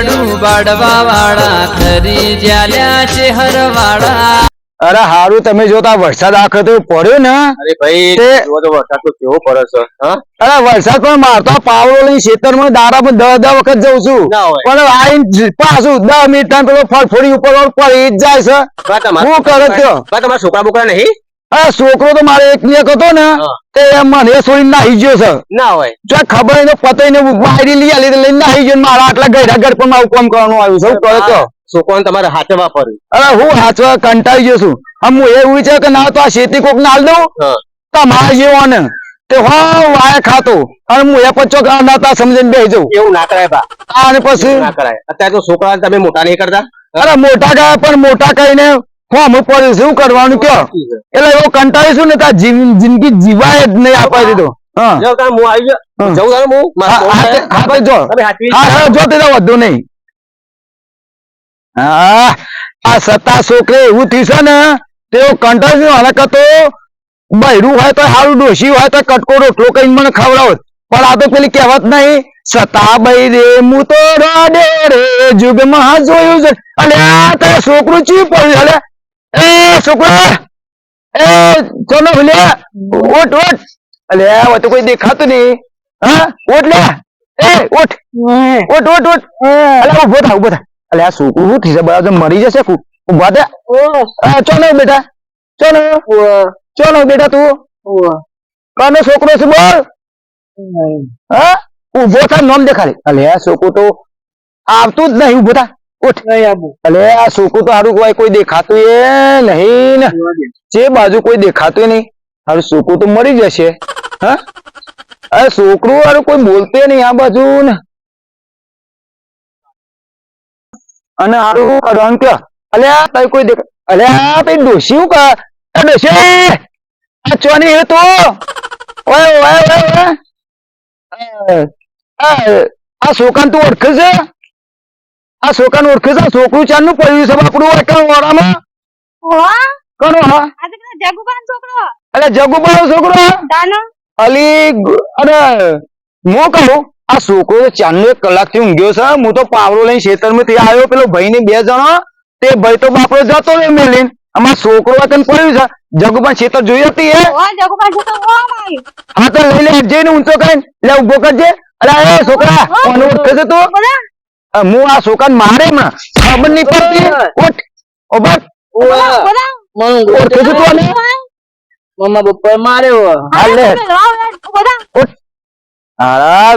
લાડુ બાડવા વાળા ખરી જ્યાલ્યા છે હરવાળા। અરે હારું તમે જોતા વરસાદ આખો તો પડ્યો ને। અરે ભાઈ જો તો વરસાદ તો કેવો પડે છે હા। અરે વરસાદ પણ મારતો પાવડો લઈને ખેતરમાં દારામાં 10 વખત જઉં છું ના હોય પણ આઈને પાછું 10 મિનિટ પેલો ફળફળી ઉપર પડી જ જાય છે। શું કરે છો તમારા છોકરા બોકરા નહીં? અરે છોકરો તો મારે એક હતો ને તે મને છોડીને નાહી ગયો છે। ના હોય જો ખબર એને પતાઈને વાયરી લઈ આલી લઈને નાહી ગયો મારા આટલા ગયડા ગઢ પણ મારું કામ કરવાનું આવ્યું છે। શું કરે છો છોકરાને તમારે હાથે વાપરવું? અરે હું હાચવા કંટાળી ગયો છું। હું એવું વિચાર કે ના તો આ શેતી કોક નાલ દઉં તમારા જેવો ને તે હો વાય ખાતો અને હું એ પચો નતા સમજીને બેસી જાઉં। એવું ના કરાય બા અને પછી ના કરાય। અત્યારે તો છોકરા તમે મોટા નહીં કરતા? અરે મોટા ગયા પણ મોટા કહીને ફોર્મ ઉપર શું કરવાનું કયો એટલે એવો કંટાળી છું ને તાર જિંદગી જીવાય જ નહીં આપવા દીધો। હા જો કામ હું આવી જાઉં જાઉં હું હા ભાઈ જો હા જો તે વધુ નહીં। હા આ સત્તા છોકરી એવું થયું છે ને તેઓ કંટાળી અને કતો બૈરું હોય તો સારું ડોશી હોય તો કટકો રોટલો કઈ મને ખવડાવો પણ આ તો પેલી કહેવત નહીં સતા બઈ રે હું તો રાડે રે જુગમાં જોયું છે અને આ તારે છોકરું ચી પડ્યું હલે એ છોકરા એ ચલો ભલે ઓટ ઓટ અલે આ તો કોઈ દેખાતું નહીં હા ઓટ લે એ ઓટ ઓટ ઓટ ઓટ અલે ઉભો થા અલે આ છોકરું શું થઈ છે બરાબર મરી જશે ઉભા દે ચલો બેટા ચલો બેટા તું કાનો છોકરો છે બોલ હા ઉભો થા નોમ દેખાડે અલે આ છોકરું તો આવતું જ નહીં ઉભો થા ઉઠ અલે આ છોકરું તો સારું કોઈ દેખાતું એ નહીં ને જે બાજુ કોઈ દેખાતું નહીં હારું છોકરું તો મરી જશે હા અરે છોકરું હારું કોઈ બોલતે નહીં આ બાજુ ને અને હારું શું કરવાનું કે અલે આ તઈ કોઈ દેખા અલે આ તઈ ડોશી શું કર ડોશી આ ચોની હે તો ઓય ઓય ઓય આ છોકરાને તું ઓળખે છે આ છોકરાને ઓળખે છે છોકરું ચાંદનું પડ્યું છે બાપડું હોય કણ ઓરામાં કોનો હા જગુબાન છોકરો અલે જગુબાનો છોકરો અલી અરે હું કહું આ છોકરો ચાંદનો 1 કલાકથી ઊંઘ્યો છે હું તો પાવડો લઈને ખેતરમાંથી આવ્યો પેલો ભાઈ ને 2 જણા તે ભાઈ તો બાપડો જતો રે મેલીને અમાર છોકરો તને પડ્યું છે જગુબાન ખેતર જોઈ હતી એ હા તો લઈ લે જઈને ઊંચો કરીને લે ઉભો કરજે અરે એ છોકરા કોને ઓળખે છે તું હું આ છોકરાને મારે માં ખબર નહીં પડતી ઉઠ ઉભા ઓળખે છે તું અને મમ્મા બપ્પા માર્યો હાલે ઉઠ આ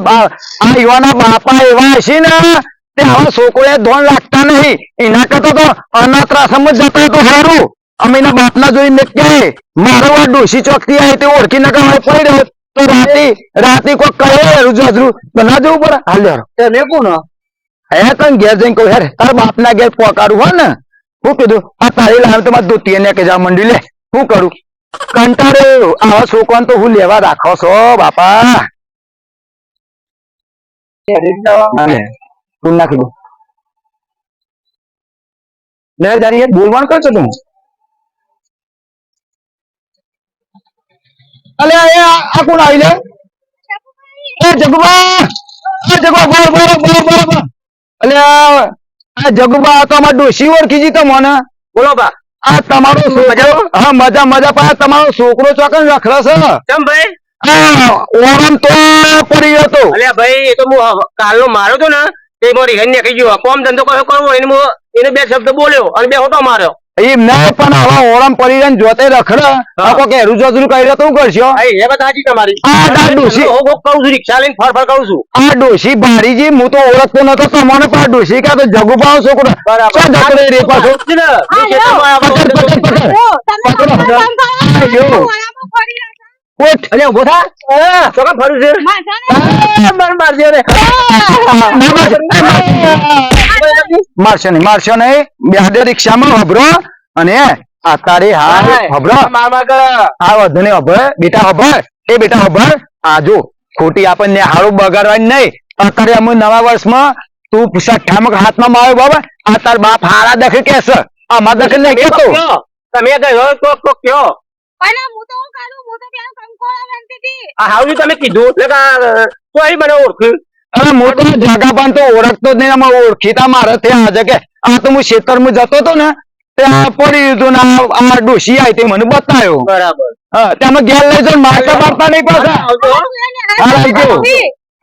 યુવાના બાપા એવા છે ને તે હવે છોકરોએ ધોન લાગતા નહીં એના કરતા તો અનાથાશ્રમ જ જતા તો સારું અમે એના બાપના જોઈને કે મારો આ ડોશી ચોકથી આવી તે ઓળખી નકા પડી રહ્યો તો રાતે કોઈ કહે રૂજરું તો ના જવું પડે હાલ તમે કોણ હે તને ઘેર જઈને કહું હેર તારા બાપના ઘેર પોકારું હોય ને શું કીધું આ તારી લાવ તો મારે ધોતી ને કે જા મંડી લે શું કરું કંટાળે આવા છોકરાને તો હું લેવા રાખો છો બાપા નાખી દો લે જારી બોલવાનું કરશો તું અલે આ કોણ આવી લે એ જગુબા અલે આ જગુબા તો અમાર ડોશી ઓળખી જી તો મને બોલો બા આ તમારો છોકરો હા મજા પણ તમારો છોકરો ચોકન રખડે છે કેમ ભાઈ ઓરમ તો પડી ગયો તો અલ્યા ભાઈ એ તો હું કાલનો માર્યો તો ને તે મારી ઘર ને કહી ગયો કોમ ધંધો કરવો એને 2 શબ્દ બોલ્યો અને 2 હોટો માર્યો એમ ના પણ આવા ઓરમ પડી રહીને જોતે રખડે આખો કે રૂજરું કરી રહ્યો તો હું કરશો એ વાત સાચી તમારી આ ડોશી હું કહું છું રિક્ષા લઈને ફર કરું છું આ ડોશી ભારીજી હું તો ઓળખતો નતો તમને પણ ડોશી કા તો જગુબાનો છોકરો શું જતો રે પાછો અલ્યા ઉભો થા ચોકા ફરું છે મારશો નહીં બે રિક્ષામાં હભરો અને આ તારી હા હભરો આ વધુ નહીં હભર બેટા હભર એ બેટા હભર આ જો ખોટી આપણને હારું બગાડવાની નહીં અત્યારે અમે નવા વર્ષમાં તું સઠ્ઠામાં હાથમાં માર્યો બાબા આ તાર બાપ હારા દખે કેસે અમાર દખે નહીં કેતો તમે કયો તો કયો હું તો પેલા કંકોળા બનતી હતી આ હાઉજી તમે કીધું એટલે તો અહીં મને ઓળખ્યું અરે હું તો જગાપાન તો ઓળખતો જ નહીં આમાં ઓળખીતા મારે થયા આજે કે આ તો હું ખેતરમાં જતો હતો ને ત્યાં પડી દીધું ને આ ડોશી આવી તે મને બતાવ્યો બરાબર હા ત્યાં ઘેર લઈ જાઉં મારતા મારતા નહીં પાછા આવજો હો. હા આવજો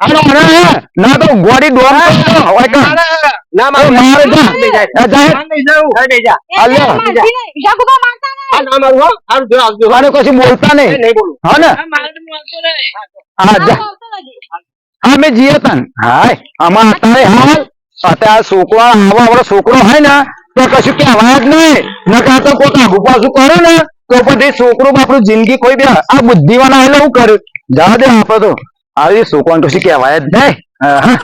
હાલો મને હે ના તો ગોળી ડોમ કરતો હોય કે ના મારે મારે જા જા નહીં જાઉં. હવે નહીં જા. હાલ્યો. આ ના મારું હો. આવજો આવજો હો. અને કશું બોલતા નહીં નહીં બોલું. હા ને હા જા હા મેં જીએ તન હાય આમાં અત્યારે હાલ અત્યારે છોકરો આવો આપણો છોકરો હોય ને તો કશું કહેવાય જ નહીં નકા તો કોઈ આગુ પાછું કરે ને તો પછી છોકરો આપણું જિંદગી કોઈ દે આ બુદ્ધિવાના એટલે હું કર્યું જવા દે આપણે તો આવી છોકરાને કશું કહેવાય જ નહીં હા